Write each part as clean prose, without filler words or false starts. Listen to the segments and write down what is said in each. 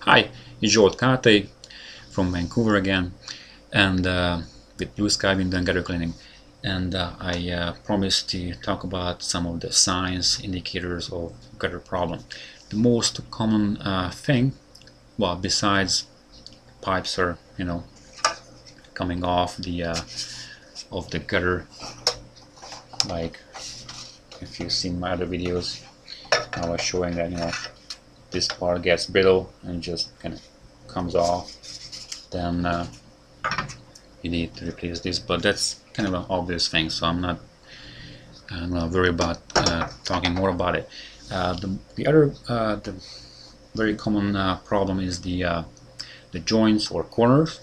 Hi, it's Joel Kate from Vancouver again, and with Blue Sky Wind and gutter cleaning. And I promised to talk about some of the signs, indicators of gutter problem. The most common thing, well, besides pipes are coming off the of the gutter, like if you've seen my other videos, I was showing that this part gets brittle and just kind of comes off. Then you need to replace this, but that's kind of an obvious thing, so I'm not gonna worry about talking more about it. The other the very common problem is the joints or corners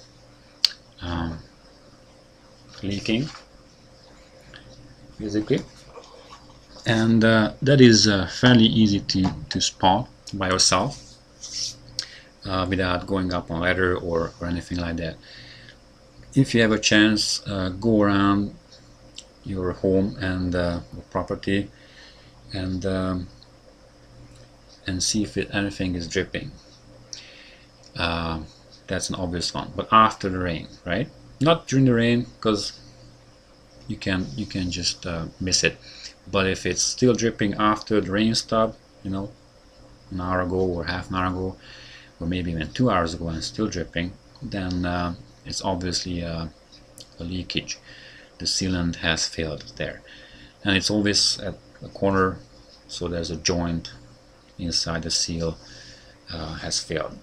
um, leaking, basically, and that is fairly easy to spot by yourself without going up on a ladder or anything like that. If you have a chance, go around your home and property and see if anything is dripping. That's an obvious one. But after the rain, right? Not during the rain, because you can just miss it. But if it's still dripping after the rain stopped, an hour ago or half an hour ago, or maybe even 2 hours ago and still dripping, then it's obviously a leakage. The sealant has failed there, and it's always at the corner, so there's a joint inside the seal has failed.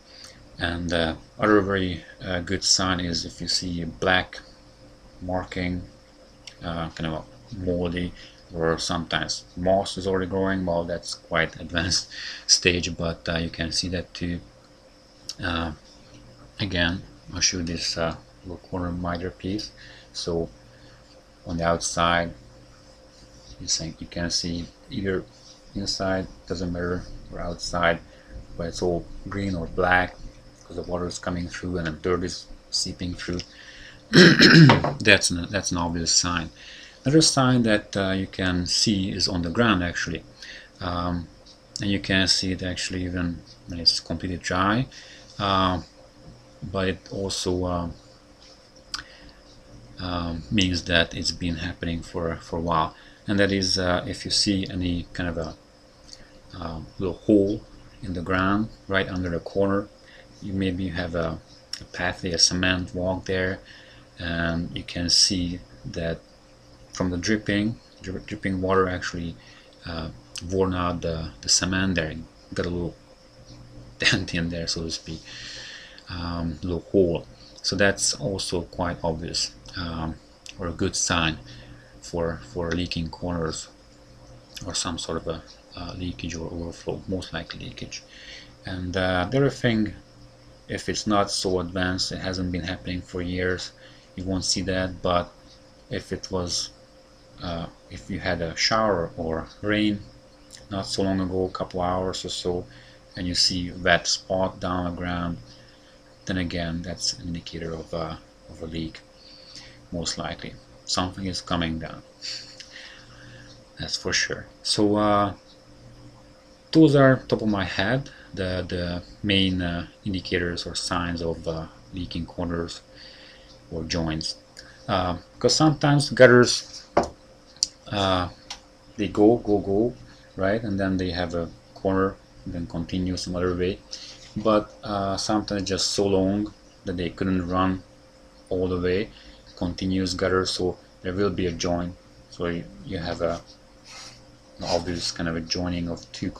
And other very good sign is if you see black marking, kind of moldy, or sometimes moss is already growing. Well, that's quite advanced stage, but you can see that too. Again, I'll show this little corner miter piece. So on the outside, you can see either inside, doesn't matter, or outside, but it's all green or black because the water is coming through and the dirt is seeping through. That's an obvious sign. Another sign that you can see is on the ground, actually, and you can see it actually even when it's completely dry, but it also means that it's been happening for a while, and that is if you see any kind of a little hole in the ground right under the corner. You maybe have a pathway, a cement walk there, and you can see that from the dripping water actually worn out the cement there. Got a little dent in there, so to speak, little hole. So that's also quite obvious, or a good sign for leaking corners or some sort of a leakage or overflow, most likely leakage. And the other thing, if it's not so advanced, it hasn't been happening for years, you won't see that. But if it was if you had a shower or rain not so long ago, a couple hours or so, and you see wet spot down the ground, then again that's an indicator of a leak. Most likely something is coming down, that's for sure. So those are top of my head the main indicators or signs of leaking corners or joints, because sometimes gutters they go right, and then they have a corner and then continue some other way, but sometimes just so long that they couldn't run all the way, continuous gutter, so there will be a joint. So you have an obvious kind of a joining of two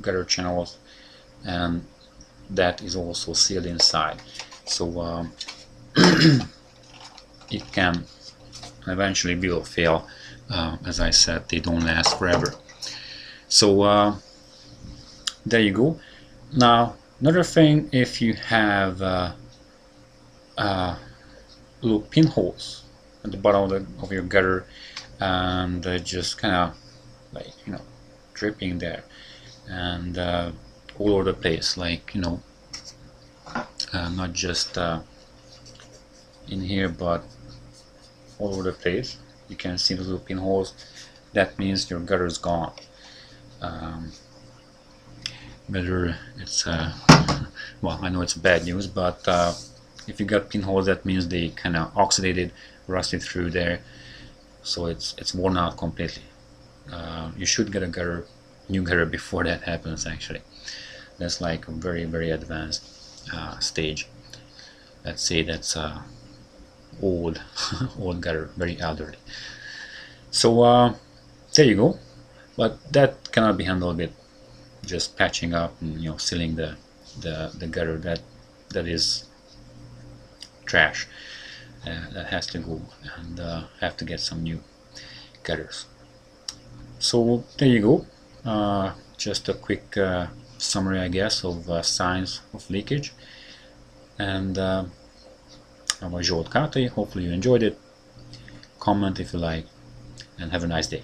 gutter channels, and that is also sealed inside. So it can eventually will fail. As I said, they don't last forever. So there you go. Now another thing, if you have little pinholes at the bottom of your gutter, and just kind of like dripping there, and all over the place, like not just in here but all over the place. You can see the little pinholes. That means your gutter is gone. whether it's well, I know it's bad news, but if you got pinholes, that means they kind of oxidated, rusted through there, so it's worn out completely. You should get a new gutter before that happens. Actually, that's like a very advanced stage. Let's say that's old old gutter, very elderly. So there you go. But that cannot be handled with just patching up and sealing the gutter. That is trash. That has to go, and have to get some new gutters. So there you go. Just a quick summary, I guess, of signs of leakage. And I was Zsolt Kátai. Hopefully you enjoyed it. Comment if you like, and have a nice day.